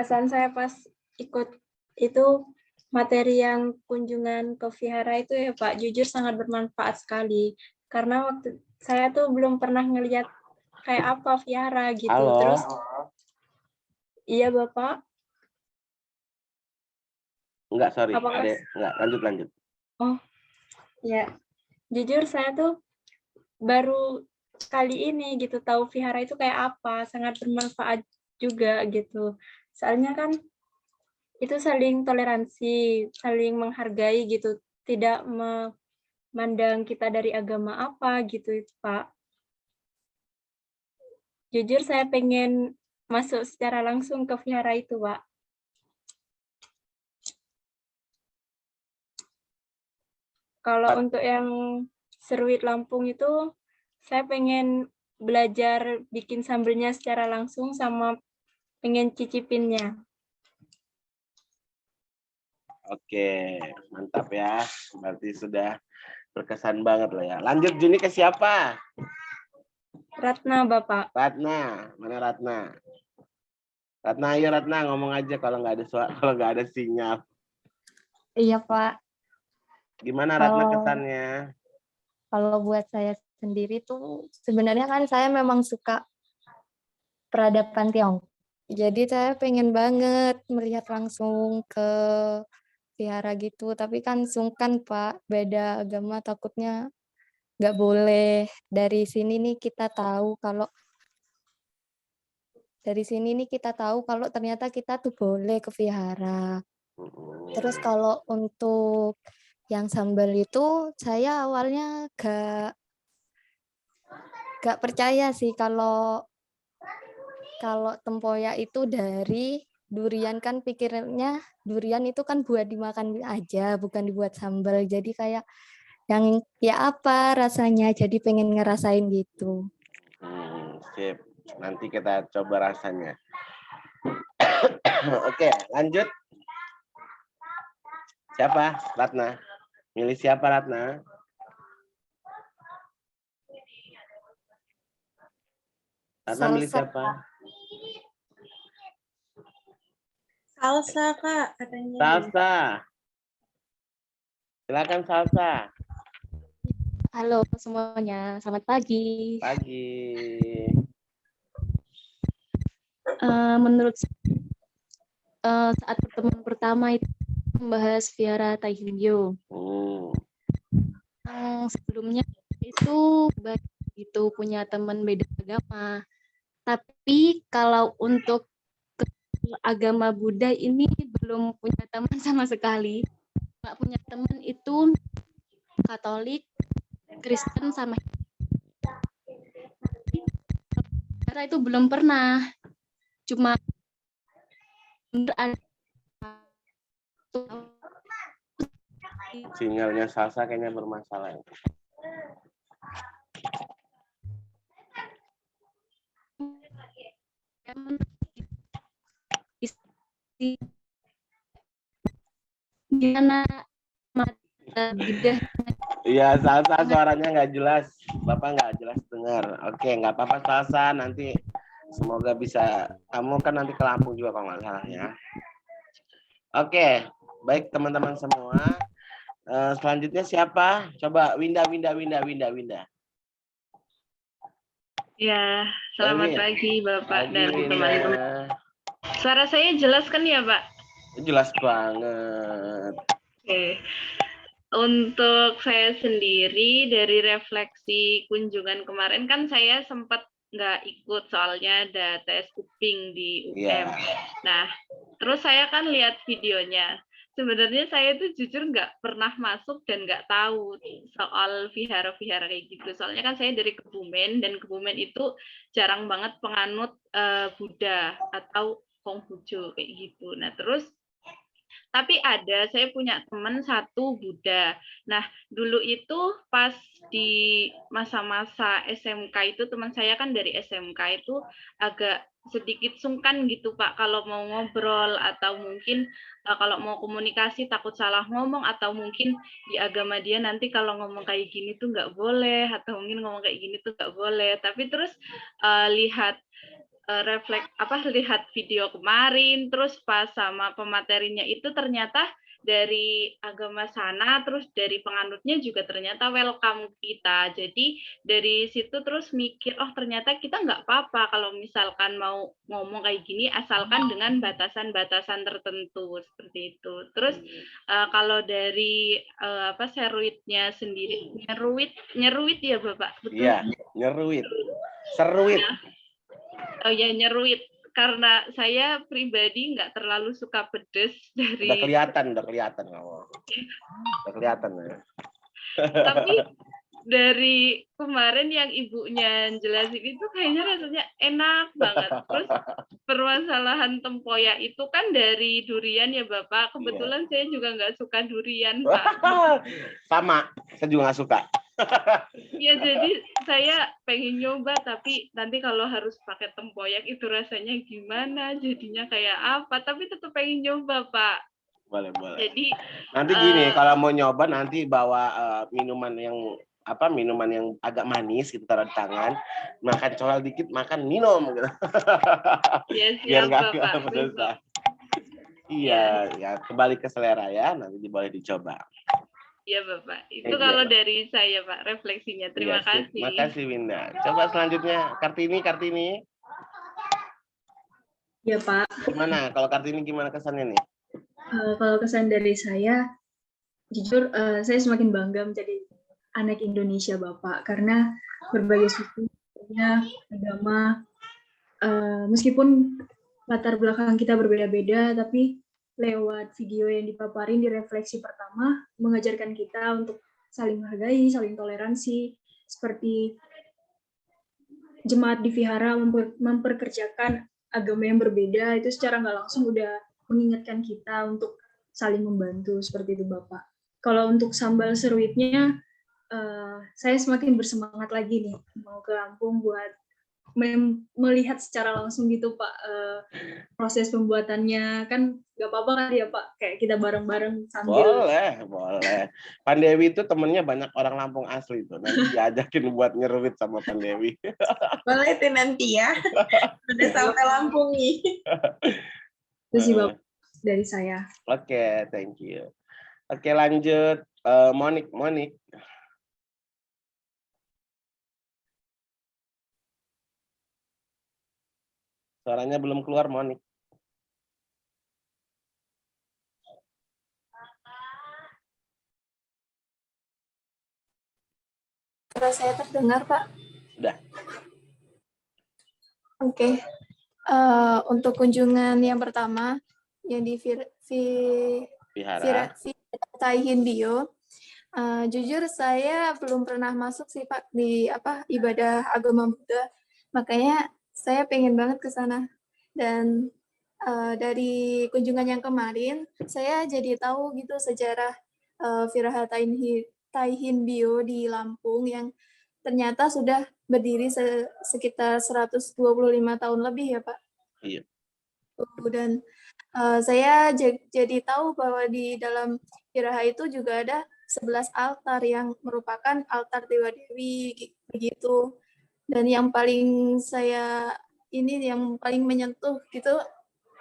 Kesan saya pas ikut itu materi yang kunjungan ke Vihara itu ya Pak, jujur sangat bermanfaat sekali. Karena waktu saya tuh belum pernah ngelihat kayak apa Vihara gitu. Halo. Terus iya Bapak. Enggak, sorry. Apakah... Enggak, lanjut. Oh, ya. Jujur saya tuh baru kali ini gitu tahu Vihara itu kayak apa, sangat bermanfaat juga gitu. Soalnya kan itu saling toleransi, saling menghargai gitu, tidak memandang kita dari agama apa gitu, Pak. Jujur saya pengen masuk secara langsung ke Vihara itu, Pak. Kalau untuk yang seruit Lampung itu, saya pengen belajar bikin sambelnya secara langsung sama pengen cicipinnya. Oke, mantap ya. Berarti sudah berkesan banget lah ya. Lanjut Juni ke siapa? Ratna, Bapak. Ratna, mana Ratna? Ratna, ayo Ratna ngomong aja kalau nggak ada kalau nggak ada sinyal. Iya Pak. Gimana Ratna kesannya? Kalau buat saya sendiri tuh sebenarnya kan saya memang suka peradaban Tiongkok. Jadi saya pengen banget melihat langsung ke vihara gitu. Tapi kan sungkan Pak, beda agama takutnya nggak boleh. Dari sini nih kita tahu kalau ternyata kita tuh boleh ke vihara. Terus kalau untuk yang sambal itu saya awalnya gak percaya sih kalau tempoyak itu dari durian, kan pikirnya durian itu kan buat dimakan aja, bukan dibuat sambal. Jadi kayak yang ya apa rasanya, jadi pengen ngerasain gitu. Sip. Nanti kita coba rasanya. Oke, lanjut. Siapa? Ratna. Milih siapa, Ratna? Ratna milih Salsa. siapa? Salsa, Kak, katanya. Salsa. Silakan Salsa. Halo semuanya, selamat pagi. Pagi. Menurut saat pertemuan pertama itu membahas Vihara Taihilyo. Yang sebelumnya itu baik itu punya teman beda agama. Tapi kalau untuk agama Buddha ini belum punya teman sama sekali. Nggak punya teman itu Katolik, Kristen sama Vihara itu belum pernah. Cuma Sinyalnya Salsa kayaknya bermasalah. Gimana Buddha? Iya, Salsa suaranya nggak jelas. Bapak nggak jelas dengar. Oke, nggak apa-apa Salsa. Nanti semoga bisa. Kamu kan nanti ke Lampung juga kalau nggak salah ya. Oke, baik teman-teman semua. Selanjutnya siapa? Coba Winda. Ya, selamat Win. pagi Bapak Pagi, dan Winda. teman-teman. Suara saya jelas kan ya, Pak? Jelas banget. Oke. Untuk saya sendiri dari refleksi kunjungan kemarin kan saya sempat nggak ikut soalnya ada tes kuping di UM. Iya. Nah, terus saya kan lihat videonya. Sebenarnya saya tuh jujur nggak pernah masuk dan nggak tahu soal vihara-vihara kayak gitu. Soalnya kan saya dari Kebumen dan Kebumen itu jarang banget penganut Buddha atau Konghucu kayak gitu. Nah, terus tapi saya punya teman satu Buddha. Nah, dulu itu pas di masa-masa SMK itu, teman saya kan dari SMK itu agak sedikit sungkan gitu Pak, kalau mau ngobrol atau mungkin kalau mau komunikasi takut salah ngomong, atau mungkin di agama dia nanti kalau ngomong kayak gini tuh nggak boleh, atau mungkin ngomong kayak gini tuh nggak boleh. Tapi terus lihat video kemarin, terus pas sama pematerinya itu ternyata dari agama sana, terus dari penganutnya juga ternyata welcome kita. Jadi dari situ terus mikir, oh ternyata kita nggak apa-apa kalau misalkan mau ngomong kayak gini, asalkan dengan batasan-batasan tertentu seperti itu. Terus kalau dari seruitnya sendiri, nyeruit ya Bapak? Betul? Iya, nyeruit. Seruit. Oh ya, nyeruit. Karena saya pribadi nggak terlalu suka pedes dari. Udah kelihatan kamu. Udah kelihatan ya. Tapi dari kemarin yang ibunya jelasin itu kayaknya rasanya enak banget. Terus permasalahan tempoyak itu kan dari durian ya Bapak. Kebetulan saya juga nggak suka durian Pak. Sama, saya juga nggak suka. Ya jadi saya pengen nyoba, tapi nanti kalau harus pakai tempoyak itu rasanya gimana, jadinya kayak apa, tapi tetap pengen nyoba Pak. Boleh. Jadi nanti gini, kalau mau nyoba nanti bawa minuman yang agak manis gitu, taruh di tangan, makan colal dikit, makan minum gitu. Ya, Biar nggak Bapak. berdosa. Iya, ya kembali ke selera ya, nanti boleh dicoba. Iya Bapak, itu kalau dari saya Pak refleksinya. Terima kasih. Terima kasih Winda. Coba selanjutnya Kartini. Ya Pak. Gimana? Kalau Kartini gimana kesannya nih? Kalau kesan dari saya, jujur saya semakin bangga menjadi anak Indonesia Bapak, karena berbagai suku, agama, meskipun latar belakang kita berbeda-beda, tapi lewat video yang dipaparin di refleksi pertama, mengajarkan kita untuk saling menghargai, saling toleransi, seperti jemaat di vihara memperkerjakan agama yang berbeda, itu secara nggak langsung udah mengingatkan kita untuk saling membantu, seperti itu Bapak. Kalau untuk sambal seruitnya, saya semakin bersemangat lagi nih, mau ke Lampung buat melihat secara langsung gitu Pak, proses pembuatannya. Kan nggak apa-apa kan ya Pak, kayak kita bareng-bareng sambil. Boleh. Pandewi itu temennya banyak orang Lampung asli tuh. Nanti diajakin buat nyeruit sama Pandewi. Boleh tuh nanti ya. Udah sampai Lampung nih. Itu sih Bapak dari saya. Oke, thank you. Oke, lanjut. Monik. Suaranya belum keluar, Monik. Suara saya terdengar, Pak? Sudah. Oke. Untuk kunjungan yang pertama, yang di Vihara. Taihin Bio, jujur saya belum pernah masuk sih Pak di ibadah agama Buddha. Makanya saya pengen banget ke sana. Dan dari kunjungan yang kemarin, saya jadi tahu gitu sejarah Viraha Taihin Bio di Lampung yang ternyata sudah berdiri sekitar 125 tahun lebih ya Pak. Iya. Dan saya jadi tahu bahwa di dalam Viraha itu juga ada 11 altar yang merupakan altar dewa-dewi begitu. Dan yang paling yang paling menyentuh gitu,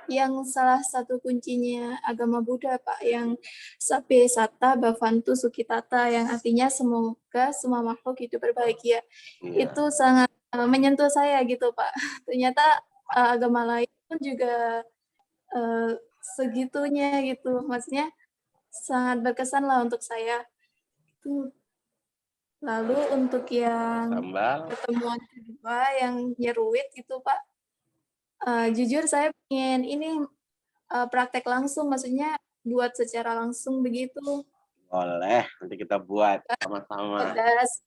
yang salah satu kuncinya agama Buddha Pak, yang Sabbe Satta Bhavantu Sukhitata, yang artinya semoga semua makhluk hidup berbahagia. Iya. Itu sangat menyentuh saya gitu Pak. Ternyata agama lain pun juga segitunya gitu, maksudnya sangat berkesan lah untuk saya. Lalu untuk yang pertemuan kedua yang nyeruit gitu Pak, jujur saya pengen ini praktek langsung, maksudnya buat secara langsung begitu. Boleh, nanti kita buat sama-sama. Pedas,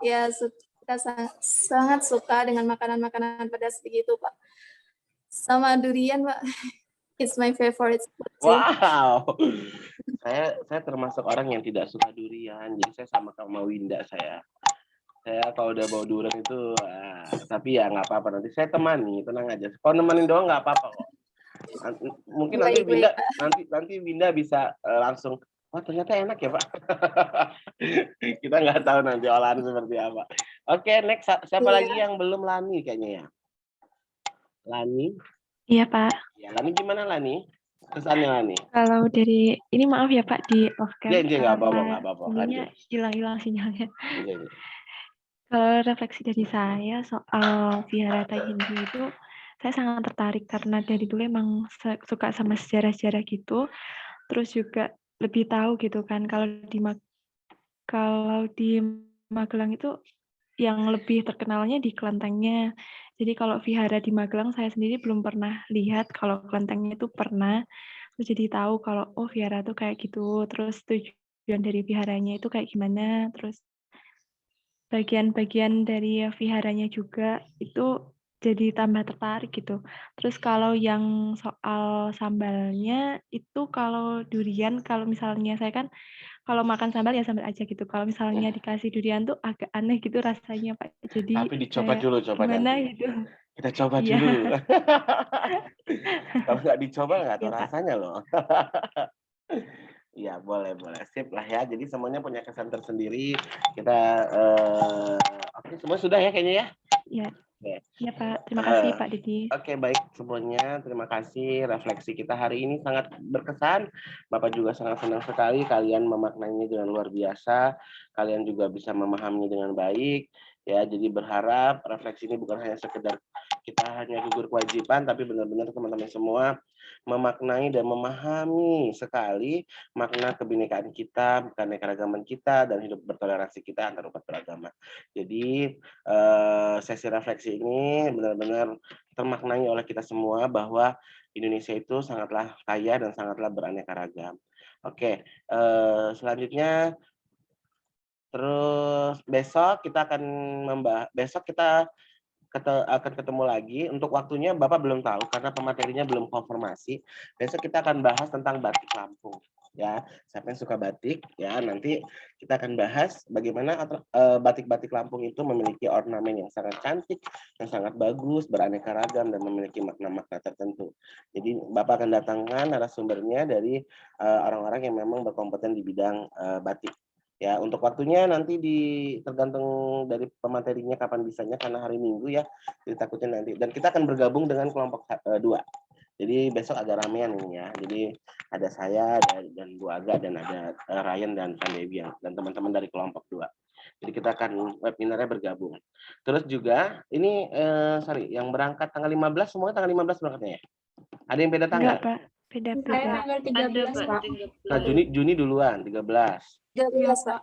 ya kita sangat suka dengan makanan-makanan pedas begitu Pak. Sama durian Pak, it's my favorite. Wow, saya termasuk orang yang tidak suka durian, jadi saya sama Winda saya kalau udah bawa durian itu, tapi ya nggak apa-apa, nanti saya temani, tenang aja. Kalau nemenin doang nggak apa-apa kok. Mungkin nanti Winda bisa langsung, wah ternyata enak ya Pak. Kita nggak tahu nanti olahan seperti apa. Oke, next siapa lagi yang belum? Lani kayaknya ya. Lani. Iya Pak. Ya, Lani gimana Lani? Kesannya Lani? Kalau dari ini maaf ya Pak di off cam. Iya, nggak apa-apa. Ininya hilang sinyalnya. Iya. Kalau refleksi dari saya soal Vihara Taihin Bio itu, saya sangat tertarik karena dari dulu emang suka sama sejarah-sejarah gitu. Terus juga lebih tahu gitu kan kalau di Magelang itu yang lebih terkenalnya di kelentengnya. Jadi kalau vihara di Magelang saya sendiri belum pernah lihat, kalau kelentengnya itu pernah. Terus jadi tahu kalau oh vihara tuh kayak gitu. Terus tujuan dari viharanya itu kayak gimana. Terus bagian-bagian dari viharanya juga itu jadi tambah tertarik gitu. Terus kalau yang soal sambalnya itu kalau durian, kalau misalnya saya kan kalau makan sambal ya sambal aja gitu. Kalau misalnya dikasih durian tuh agak aneh gitu rasanya Pak. Jadi tapi dicoba dulu, gimana nanti. Gitu. Kita coba dulu. Kalau nggak dicoba nggak tahu rasanya loh. Ya boleh sip lah ya. Jadi semuanya punya kesan tersendiri. Kita oke, semua sudah ya kayaknya ya. Iya. Ya Pak, terima kasih Pak Didi. Oke, baik semuanya, terima kasih. Refleksi kita hari ini sangat berkesan. Bapak juga sangat senang sekali kalian memaknainya dengan luar biasa. Kalian juga bisa memahaminya dengan baik. Ya, jadi berharap refleksi ini bukan hanya sekedar kita hanya gugur kewajiban, tapi benar-benar teman-teman semua memaknai dan memahami sekali makna kebinekaan kita, keanekaragaman kita, dan hidup bertoleransi kita antar umat beragama. Jadi sesi refleksi ini benar-benar termaknai oleh kita semua bahwa Indonesia itu sangatlah kaya dan sangatlah beraneka ragam. Oke, selanjutnya terus besok kita akan ketemu lagi. Untuk waktunya Bapak belum tahu karena pematerinya belum konfirmasi. Besok kita akan bahas tentang batik Lampung. Ya, siapa yang suka batik ya, nanti kita akan bahas bagaimana batik-batik Lampung itu memiliki ornamen yang sangat cantik, yang sangat bagus, beraneka ragam dan memiliki makna-makna tertentu. Jadi Bapak akan datangkan narasumbernya dari orang-orang yang memang berkompeten di bidang batik. Ya, untuk waktunya nanti tergantung dari pematerinya kapan bisanya, karena hari Minggu ya, jadi takutnya nanti. Dan kita akan bergabung dengan kelompok 2. Jadi besok agak ramean ini ya. Jadi ada saya dan Bu Aga dan ada Ryan dan Van Debian dan teman-teman dari kelompok 2. Jadi kita akan webinarnya bergabung. Terus juga ini yang berangkat tanggal 15 semuanya tanggal 15 berangkatnya ya? Ada yang beda tanggal? Enggak, Pak. Beda. Saya tanggal 13, Pak. Nah, Juni duluan 13. 13, Pak.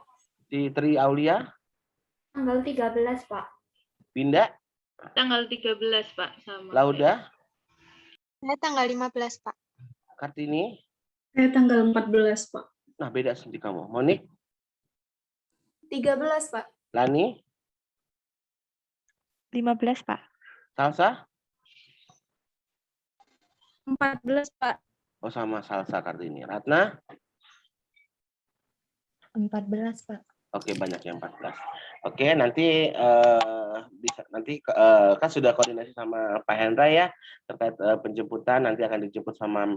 Si Tri Aulia? Tanggal 13, Pak. Pindah? Tanggal 13, Pak, sama. Lauda? Saya tanggal 15, Pak. Kartini? Saya tanggal 14, Pak. Nah, beda sendiri kamu. Monik? 13, Pak. Lani? 15, Pak. Salsa? 14, Pak. Oh, sama Salsa Kartini. Ratna? 14, Pak. Oke, banyak yang 14. Oke, nanti kan sudah koordinasi sama Pak Hendra ya terkait penjemputan. Nanti akan dijemput sama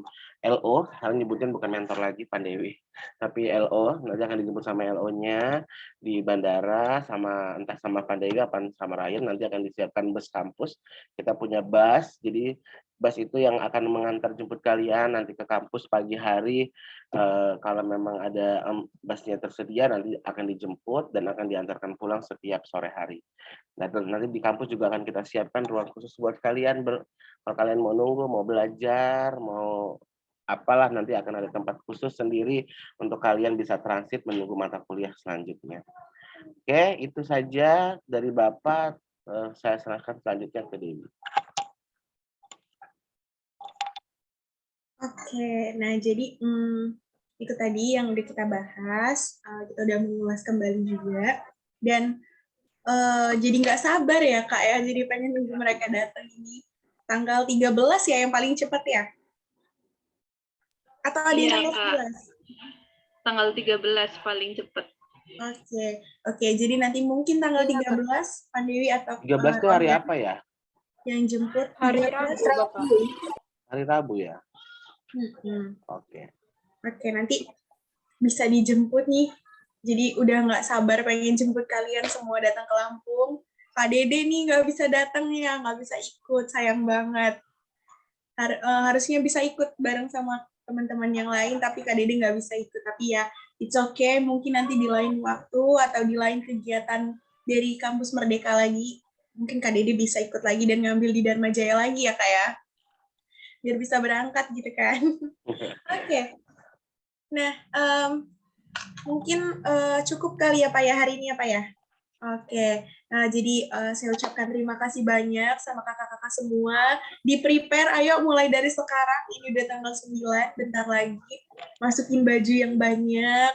LO. Kalian nyebutin bukan mentor lagi, Pandewi, tapi LO. Nanti akan dijemput sama LO-nya di bandara, sama entah sama Pandewi apa sama Ryan. Nanti akan disiapkan bus kampus. Kita punya bus, jadi bus itu yang akan mengantar jemput kalian nanti ke kampus pagi hari. Kalau memang ada busnya tersedia, nanti akan dijemput dan akan diantarkan pulang setiap sore hari. Nah, nanti di kampus juga akan kita siapkan ruang khusus buat kalian. Kalau kalian mau nunggu, mau belajar, mau apalah, nanti akan ada tempat khusus sendiri untuk kalian bisa transit menunggu mata kuliah selanjutnya. Oke, itu saja dari Bapak. Saya serahkan selanjutnya ke Dewi. Oke, nah jadi itu tadi yang udah kita bahas, kita udah mengulas kembali juga, dan jadi nggak sabar ya Kak ya, jadi pengen nunggu mereka datang ini. Tanggal 13 ya yang paling cepat ya? Atau ada yang tanggal 11? Tanggal 13 paling cepat. Oke, jadi nanti mungkin tanggal 13, Pandewi atau 13 itu hari apa ya? Yang jemput Hari Rabu. Hari Rabu ya? Oke, nanti bisa dijemput nih. Jadi udah nggak sabar pengen jemput kalian semua datang ke Lampung. Kak Dede nih nggak bisa datang ya, nggak bisa ikut, sayang banget. Harusnya bisa ikut bareng sama teman-teman yang lain, tapi Kak Dede nggak bisa ikut. Tapi ya, it's okay, mungkin nanti di lain waktu atau di lain kegiatan dari Kampus Merdeka lagi, mungkin Kak Dede bisa ikut lagi dan ngambil di Dharma Jaya lagi ya Kak ya. Biar bisa berangkat gitu kan. Oke. Nah, mungkin cukup kali ya Pak ya hari ini ya Pak ya. Oke, jadi saya ucapkan terima kasih banyak sama kakak-kakak semua. Di-prepare, ayo mulai dari sekarang, ini udah tanggal 9, bentar lagi. Masukin baju yang banyak,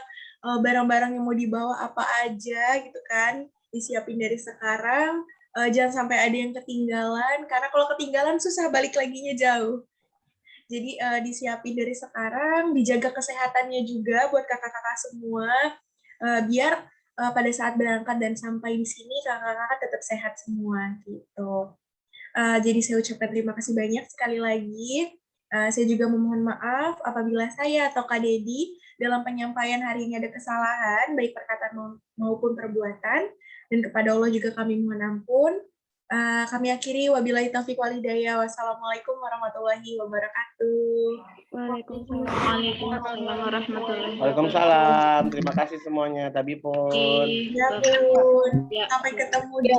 barang-barang yang mau dibawa apa aja gitu kan. Disiapin dari sekarang, jangan sampai ada yang ketinggalan, karena kalau ketinggalan susah balik laginya jauh. Jadi disiapin dari sekarang, dijaga kesehatannya juga buat kakak-kakak semua, biar pada saat berangkat dan sampai di sini kakak-kakak tetap sehat semua gitu. Jadi saya ucapkan terima kasih banyak sekali lagi. Saya juga memohon maaf apabila saya atau Kak Dedi dalam penyampaian hari ini ada kesalahan, baik perkataan maupun perbuatan, dan kepada Allah juga kami mohon ampun. Kami akhiri, wabillahi taufiq wal hidayah. Wassalamualaikum warahmatullahi wabarakatuh. Waalaikumsalam warahmatullahi wabarakatuh. Waalaikumsalam. Terima kasih semuanya. Tabipun. Ya pun. Sampai ketemu di